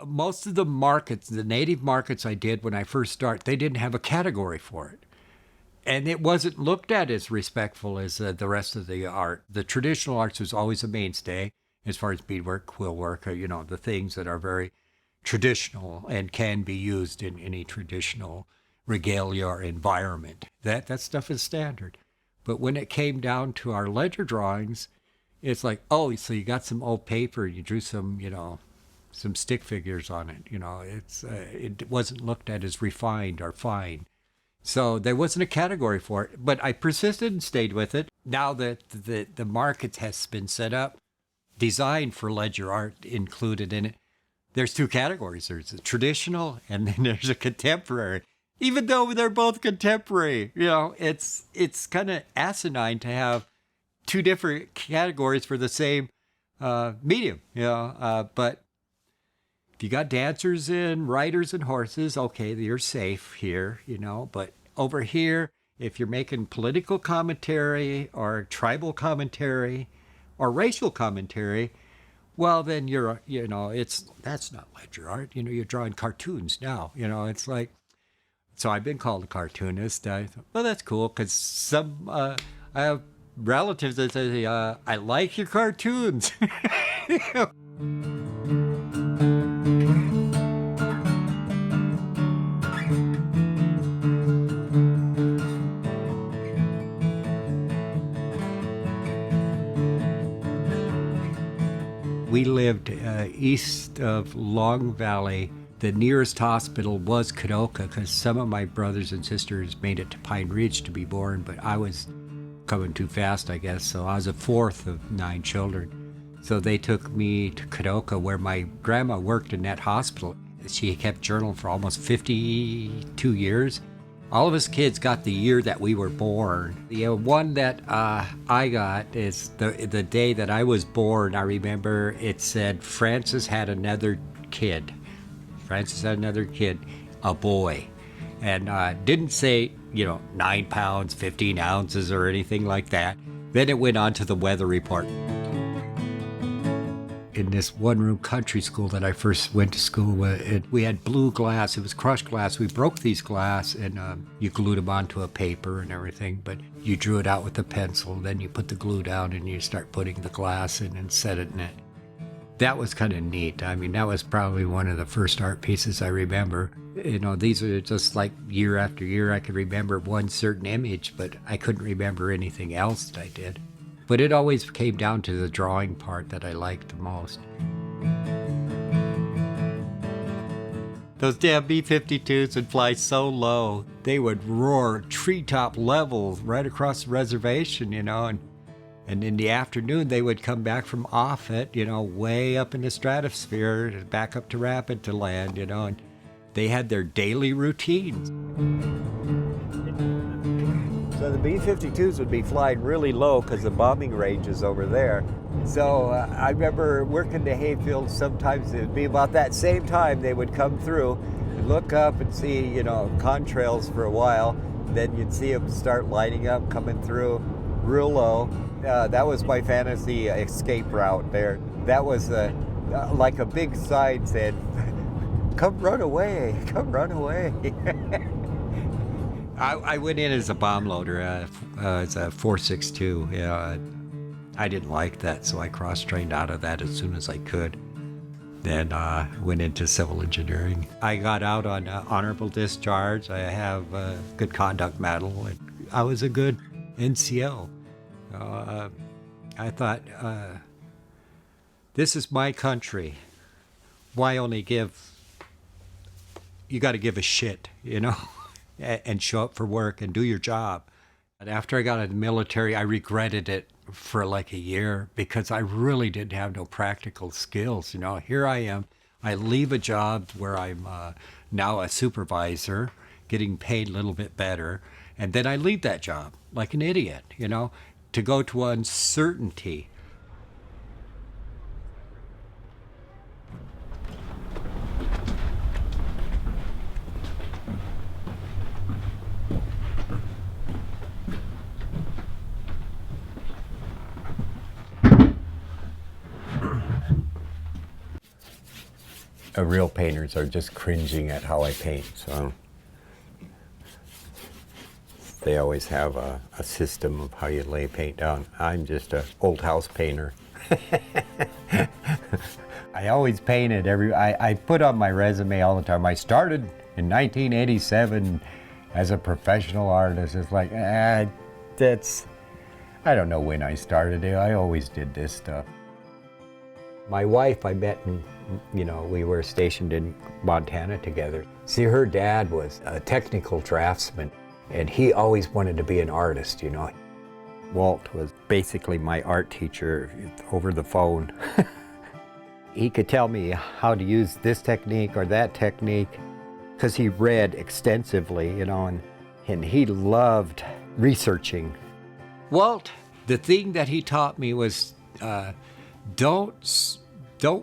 Most of the markets, the native markets I did when I first started, they didn't have a category for it. And it wasn't looked at as respectful as the rest of the art. The traditional arts was always a mainstay as far as beadwork, quill work, the things that are very traditional and can be used in any traditional regalia or environment. That stuff is standard. But when it came down to our ledger drawings, it's like, oh, so you got some old paper, you drew some, some stick figures on it. It wasn't looked at as refined or fine. So there wasn't a category for it, but I persisted and stayed with it. Now that the market has been set up, designed for ledger art included in it, there's two categories. There's a traditional and then there's a contemporary. Even though they're both contemporary, it's kind of asinine to have two different categories for the same medium, but if you got dancers and riders and horses, okay, you're safe here, but over here, if you're making political commentary or tribal commentary or racial commentary, well, then that's not ledger art. You're drawing cartoons now. It's like, so I've been called a cartoonist. I thought, well, that's cool because I have relatives that say, I like your cartoons. We lived east of Long Valley. The nearest hospital was Dakota because some of my brothers and sisters made it to Pine Ridge to be born, but I was coming too fast, I guess, so I was a fourth of 9 children. So they took me to Dakota where my grandma worked in that hospital. She kept journal for almost 52 years. All of us kids got the year that we were born. The one that I got is the day that I was born. I remember it said Francis had another kid. Francis had another kid, a boy. And didn't say, 9 pounds, 15 ounces or anything like that. Then it went on to the weather report. In this one-room country school that I first went to school with, we had blue glass. It was crushed glass. We broke these glass and you glued them onto a paper and everything, but you drew it out with a pencil. Then you put the glue down and you start putting the glass in and set it in it. That was kind of neat. I mean, that was probably one of the first art pieces I remember. These are just like year after year. I could remember one certain image, but I couldn't remember anything else that I did. But it always came down to the drawing part that I liked the most. Those damn B-52s would fly so low. They would roar treetop level right across the reservation, and in the afternoon they would come back from off it, way up in the stratosphere, back up to Rapid to land, and they had their daily routines. So the B-52s would be flying really low because the bombing range is over there. So I remember working the hayfield. Sometimes it would be about that same time they would come through and look up and see, contrails for a while. Then you'd see them start lighting up, coming through real low. That was my fantasy escape route there. That was like a big sign said, come run away, come run away. I went in as a bomb loader, as a 4.62. I didn't like that, so I cross-trained out of that as soon as I could. Then went into civil engineering. I got out on honorable discharge. I have a good conduct medal. And I was a good NCO. I thought, this is my country. Why only give? You got to give a shit, and show up for work and do your job. And after I got out of the military, I regretted it for like a year because I really didn't have no practical skills. Here I am. I leave a job where I'm now a supervisor, getting paid a little bit better, and then I leave that job like an idiot, to go to uncertainty. real painters are just cringing at how I paint, so they always have a system of how you lay paint down. I'm just an old house painter. I always painted I put on my resume all the time. I started in 1987 as a professional artist. It's like, I don't know when I started it. I always did this stuff. My wife, I met in, we were stationed in Montana together. See, her dad was a technical draftsman, and he always wanted to be an artist, Walt was basically my art teacher over the phone. He could tell me how to use this technique or that technique because he read extensively, and he loved researching. Walt, the thing that he taught me was don't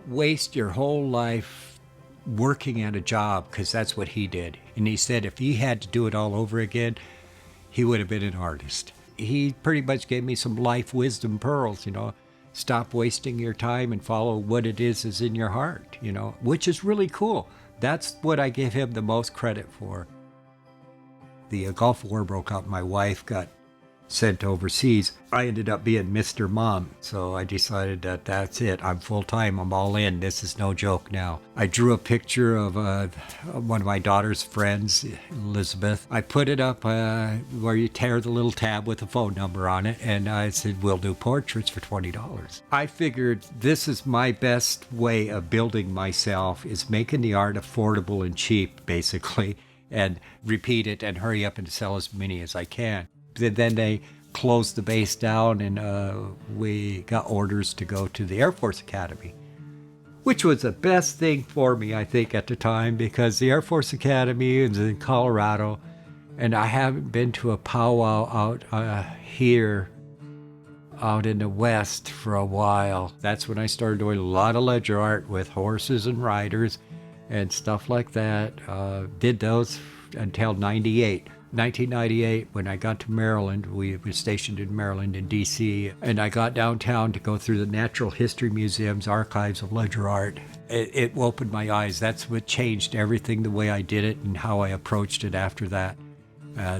waste your whole life working at a job, because that's what he did. And he said if he had to do it all over again, he would have been an artist. He pretty much gave me some life wisdom pearls, Stop wasting your time and follow what it is in your heart, which is really cool. That's what I give him the most credit for. The Gulf War broke out. My wife got sent overseas. I ended up being Mr. Mom, so I decided that that's it. I'm full-time. I'm all in. This is no joke now. I drew a picture of one of my daughter's friends, Elizabeth. I put it up where you tear the little tab with a phone number on it, and I said, we'll do portraits for $20. I figured this is my best way of building myself, is making the art affordable and cheap, basically, and repeat it and hurry up and sell as many as I can. Then they closed the base down, and we got orders to go to the Air Force Academy, which was the best thing for me, I think, at the time, because the Air Force Academy is in Colorado, and I haven't been to a powwow out here, out in the West, for a while. That's when I started doing a lot of ledger art with horses and riders and stuff like that. Did those until 1998, when I got to Maryland. We were stationed in Maryland in D.C., and I got downtown to go through the Natural History Museum's archives of ledger art. It opened my eyes. That's what changed everything, the way I did it and how I approached it after that.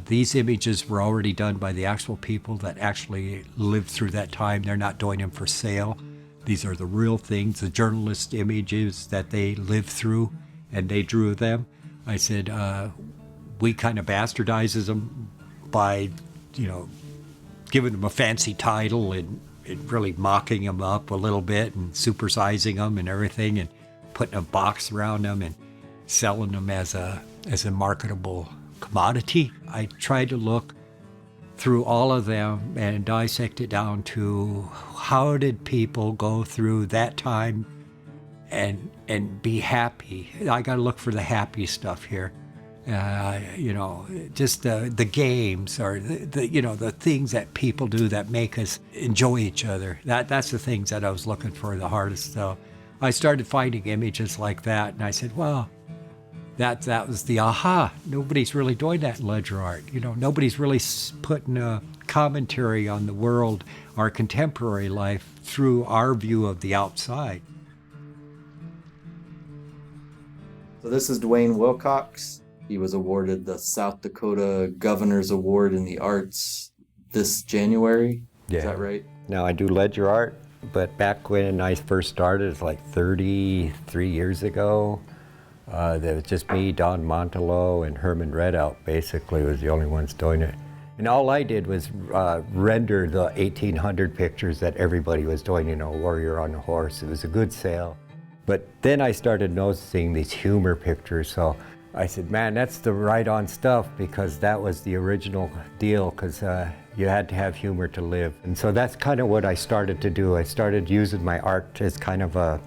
These images were already done by the actual people that actually lived through that time. They're not doing them for sale. These are the real things, the journalist images that they lived through, and they drew them. I said, we kind of bastardizes them by, giving them a fancy title and really mocking them up a little bit and supersizing them and everything, and putting a box around them and selling them as a marketable commodity. I tried to look through all of them and dissect it down to how did people go through that time and be happy. I got to look for the happy stuff here. Just the games, or the things that people do that make us enjoy each other. That's the things that I was looking for the hardest. So I started finding images like that, and I said, well, that was the aha. Nobody's really doing that in ledger art. Nobody's really putting a commentary on the world, our contemporary life, through our view of the outside. So this is Dwayne Wilcox. He was awarded the South Dakota Governor's Award in the Arts this January. Yeah. Is that right? Now, I do ledger art, but back when I first started, it's like 33 years ago, there was just me, Don Montello, and Herman Redout basically was the only ones doing it. And all I did was render the 1800 pictures that everybody was doing, warrior on a horse. It was a good sale. But then I started noticing these humor pictures, so I said, man, that's the right-on stuff, because that was the original deal, because you had to have humor to live. And so that's kind of what I started to do. I started using my art as kind of a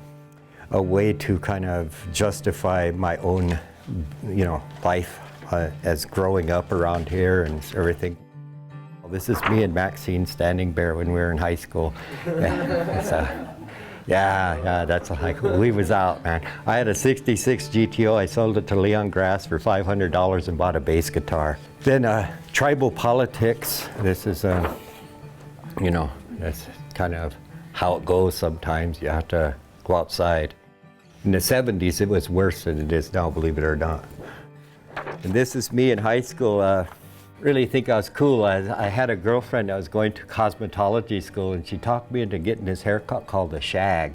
way to kind of justify my own, life as growing up around here and everything. This is me and Maxine Standing Bear when we were in high school. Yeah, that's a high school. We was out, man. I had a 66 GTO. I sold it to Leon Grass for $500 and bought a bass guitar. Then tribal politics. This is, that's kind of how it goes sometimes. You have to go outside. In the 70s, it was worse than it is now, believe it or not. And this is me in high school. Really think I was cool. I had a girlfriend that was going to cosmetology school, and she talked me into getting this haircut called a shag.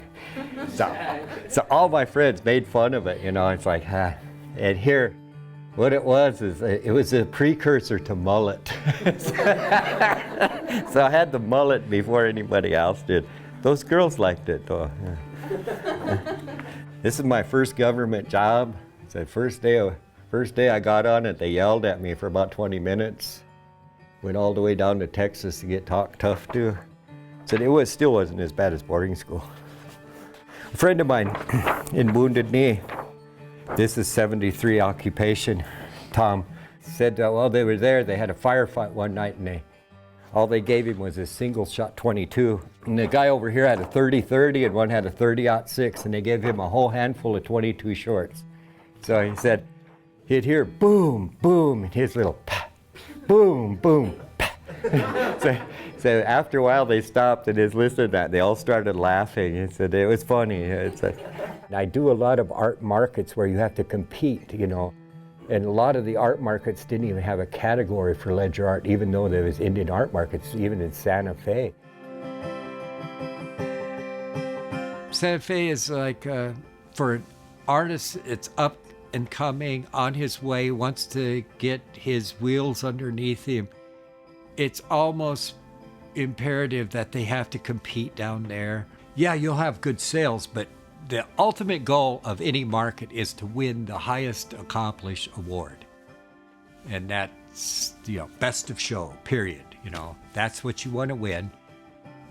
So all my friends made fun of it, you know. It's like, and here, what it was is it was a precursor to mullet. So I had the mullet before anybody else did. Those girls liked it, though. This is my first government job. It's the first day I got on it, they yelled at me for about 20 minutes. Went all the way down to Texas to get talked tough to. So it still wasn't as bad as boarding school. A friend of mine in Wounded Knee, this is 73 occupation, Tom, said, well, they were there, they had a firefight one night, and all they gave him was a single shot 22. And the guy over here had a 30-30 and one had a 30-06, and they gave him a whole handful of 22 shorts. So he said, he'd hear boom, boom, and his little pa, boom, boom, pa. So after a while they stopped and just listened to that. They all started laughing. He said it was funny. I do a lot of art markets where you have to compete, you know. And a lot of the art markets didn't even have a category for ledger art, even though there was Indian art markets, even in Santa Fe. Santa Fe is like, for an artist, it's up and coming, on his way, wants to get his wheels underneath him. It's almost imperative that they have to compete down there. Yeah, you'll have good sales, but the ultimate goal of any market is to win the highest accomplished award. And that's, you know, best of show, period. You know, that's what you want to win.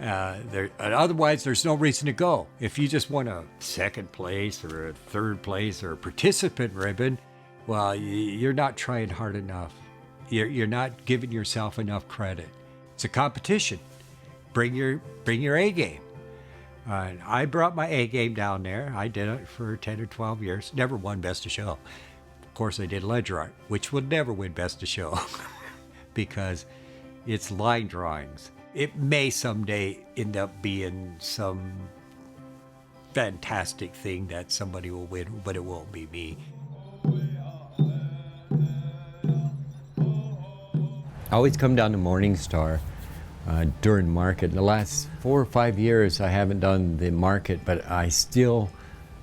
Otherwise, there's no reason to go. If you just want a second place or a third place or a participant ribbon, well, you're not trying hard enough. You're not giving yourself enough credit. It's a competition. Bring your A game. I brought my A game down there. I did it for 10 or 12 years. Never won Best of Show. Of course, I did ledger art, which would never win Best of Show because it's line drawings. It may someday end up being some fantastic thing that somebody will win, but it won't be me. I always come down to Morningstar during market. In the last 4 or 5 years, I haven't done the market, but I still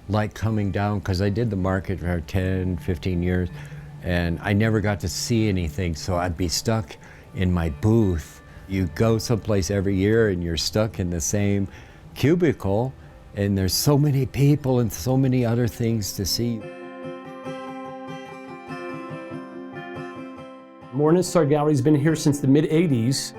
like coming down because I did the market for 10, 15 years, and I never got to see anything, so I'd be stuck in my booth. You go someplace every year and you're stuck in the same cubicle, and there's so many people and so many other things to see. Morningstar Gallery's been here since the mid-'80s,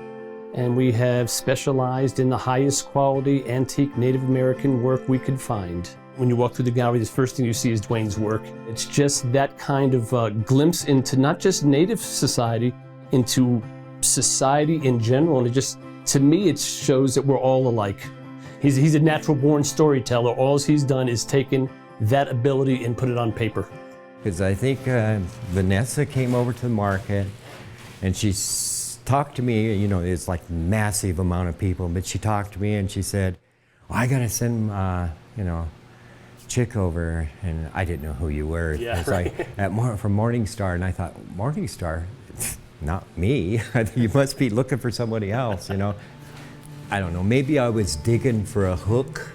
and we have specialized in the highest quality antique Native American work we could find. When you walk through the gallery, the first thing you see is Dwayne's work. It's just that kind of glimpse into not just Native society, into society in general, and it just, to me, it shows that we're all alike. He's a natural born storyteller. All he's done is taken that ability and put it on paper. Because I think Vanessa came over to the market and she talked to me, you know, it's like massive amount of people, but she talked to me and she said, I gotta send, you know, chick over, and I didn't know who you were. Yeah, it's right. like from Morningstar, and I thought, Morningstar? Not me. You must be looking for somebody else, you know. I don't know, maybe I was digging for a hook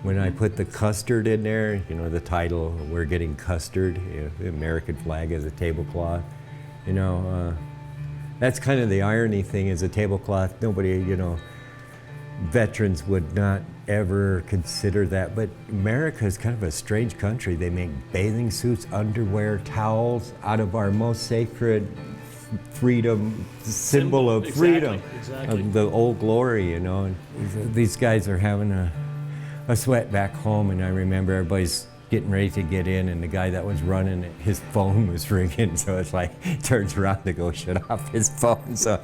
when I put the custard in there, you know, the title, We're Getting Custard, you know, the American flag as a tablecloth. You know, that's kind of the irony thing, is a tablecloth, nobody, you know, veterans would not ever consider that, but America is kind of a strange country. They make bathing suits, underwear, towels out of our most sacred freedom, symbol of freedom, exactly. of the old glory, you know. And these guys are having a sweat back home, and I remember everybody's getting ready to get in, and the guy that was running it, his phone was ringing, so it's like, turns around to go shut off his phone so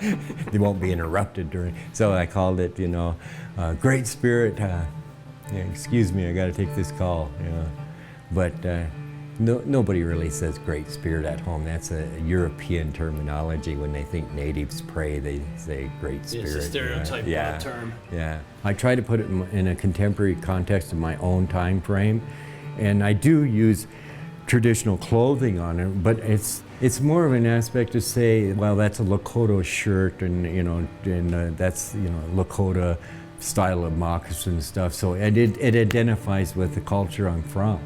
he won't be interrupted during. So I called it, you know, Great Spirit, yeah, excuse me, I gotta take this call, you know. But nobody really says Great Spirit at home. That's a European terminology. When they think natives pray, they say Great Spirit. It's a stereotype term. Yeah. I try to put it in a contemporary context of my own time frame. And I do use traditional clothing on it, but it's more of an aspect to say, well, that's a Lakota shirt, and that's Lakota style of moccasin stuff. So it identifies with the culture I'm from.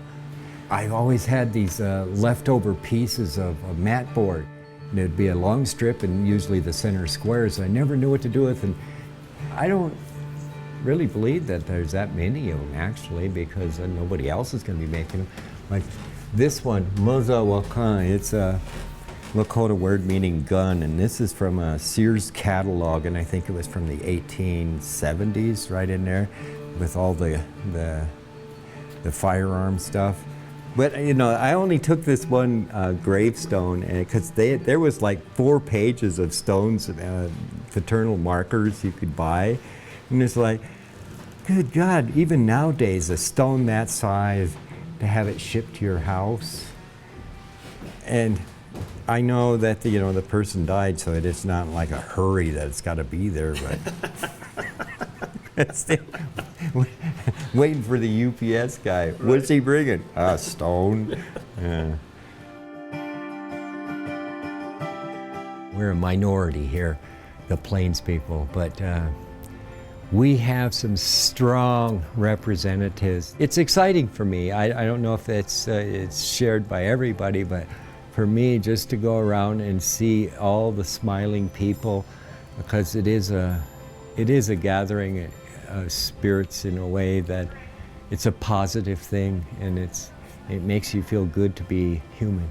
I've always had these leftover pieces of mat board. And it'd be a long strip and usually the center squares. I never knew what to do with, and I don't really believe that there's that many of them actually, because nobody else is going to be making them. Like this one, Mozawakan, it's a Lakota word meaning gun, and this is from a Sears catalog, and I think it was from the 1870s, right in there, with all the firearm stuff. But I only took this one gravestone, because there was like 4 pages of stones, fraternal markers you could buy, and it's like, good God, even nowadays, a stone that size, to have it shipped to your house. And I know that the person died, so it's not like a hurry that it's got to be there, but still, waiting for the UPS guy. Right. What's he bringing? A stone. Yeah. We're a minority here, the Plains people, but we have some strong representatives. It's exciting for me. I don't know if it's shared by everybody, but for me, just to go around and see all the smiling people, because it is a gathering of spirits in a way that it's a positive thing, and it makes you feel good to be human.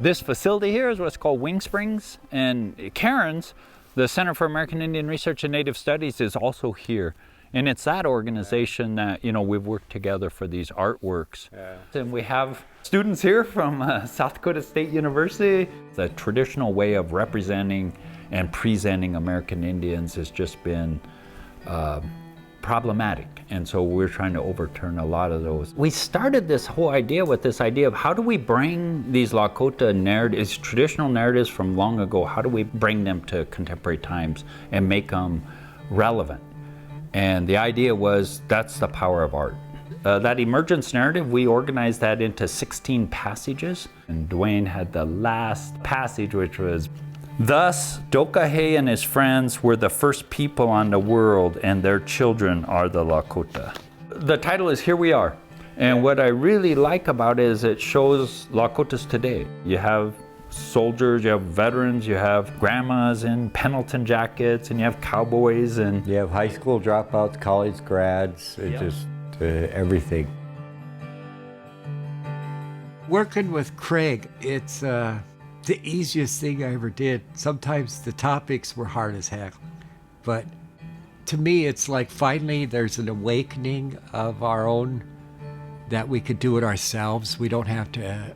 This facility here is what's called Wing Springs, and Cairns, the Center for American Indian Research and Native Studies, is also here. And it's that organization that, we've worked together for these artworks. Yeah. And we have students here from South Dakota State University. The traditional way of representing and presenting American Indians has just been problematic. And so we're trying to overturn a lot of those. We started this whole idea with this idea of how do we bring these Lakota narratives, traditional narratives from long ago, how do we bring them to contemporary times and make them relevant? And the idea was, that's the power of art. That emergence narrative, we organized that into 16 passages. And Dwayne had the last passage, which was, thus, Dokahe and his friends were the first people on the world, and their children are the Lakota. The title is Here We Are. And what I really like about it is it shows Lakotas today. You have soldiers, you have veterans, you have grandmas in Pendleton jackets, and you have cowboys, and you have high school dropouts, college grads, just everything. Working with Craig, it's the easiest thing I ever did. Sometimes the topics were hard as heck, but to me it's like finally there's an awakening of our own, that we could do it ourselves. We don't have to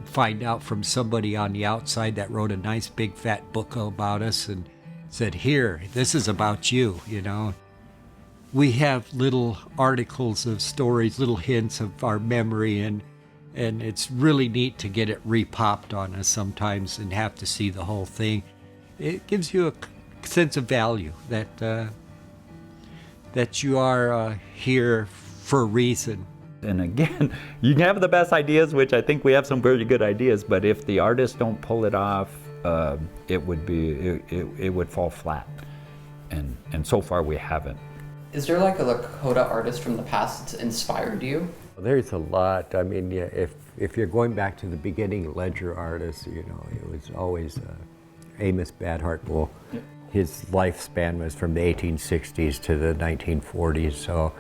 find out from somebody on the outside that wrote a nice big fat book about us and said, here, this is about you, We have little articles of stories, little hints of our memory, and it's really neat to get it re-popped on us sometimes and have to see the whole thing. It gives you a sense of value that you are here for a reason. And again, you can have the best ideas, which I think we have some very good ideas, but if the artists don't pull it off, it would fall flat. And so far we haven't. Is there like a Lakota artist from the past that's inspired you? There's a lot. I mean, if you're going back to the beginning ledger artists, it was always Amos Badhart. Well, his lifespan was from the 1860s to the 1940s, so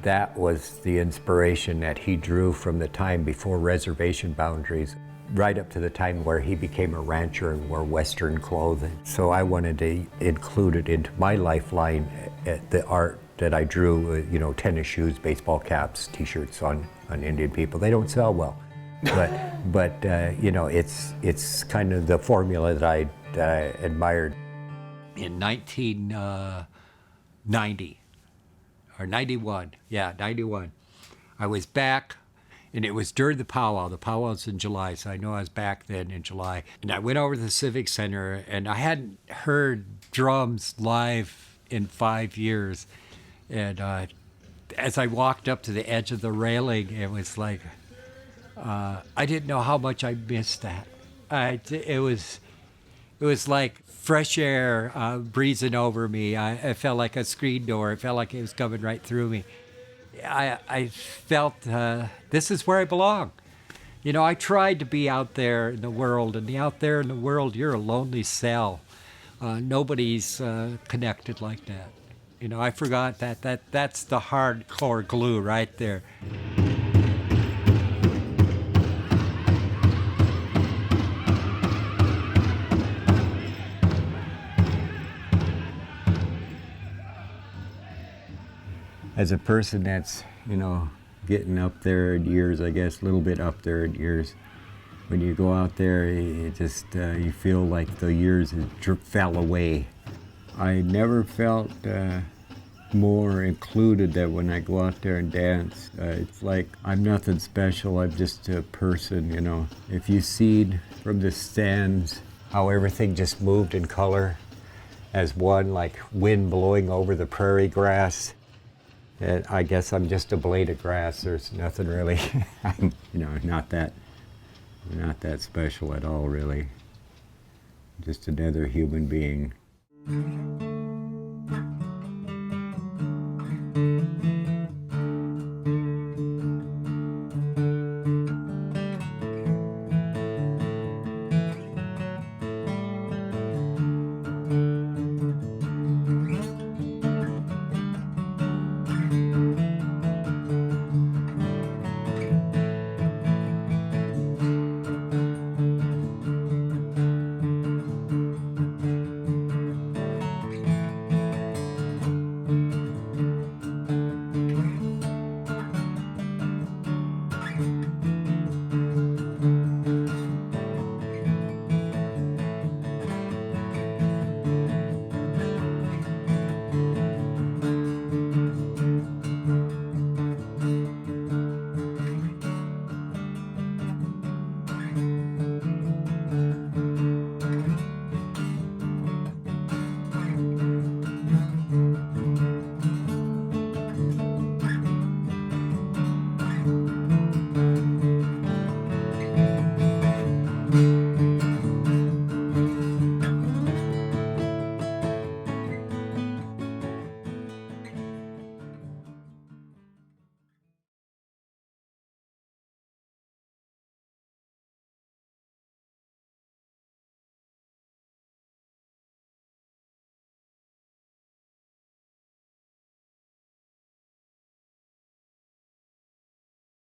that was the inspiration that he drew from the time before reservation boundaries, right up to the time where he became a rancher and wore Western clothing. So I wanted to include it into my lifeline, the art that I drew, tennis shoes, baseball caps, t-shirts on Indian people. They don't sell well, but it's kind of the formula that I admired. In 1990, or 91, 91, I was back And it was during the powwow. The powwow's in July, so I know I was back then in July. And I went over to the Civic Center, and I hadn't heard drums live in 5 years. And as I walked up to the edge of the railing, it was like, I didn't know how much I missed that. It was like fresh air breezing over me. I felt like a screen door. It felt like it was coming right through me. I felt this is where I belong. You know, I tried to be out there in the world, and out there in the world, you're a lonely cell. Nobody's connected like that. You know, I forgot that's the hardcore glue right there. As a person that's, you know, getting up there in years, I guess, a little bit up there in years, when you go out there, you just, you feel like the years fell away. I never felt more included than when I go out there and dance. It's like I'm nothing special, I'm just a person, you know. If you see from the stands how everything just moved in color as one, like wind blowing over the prairie grass, I guess I'm just a blade of grass. There's nothing really, I'm, you know, not that special at all, really. Just another human being.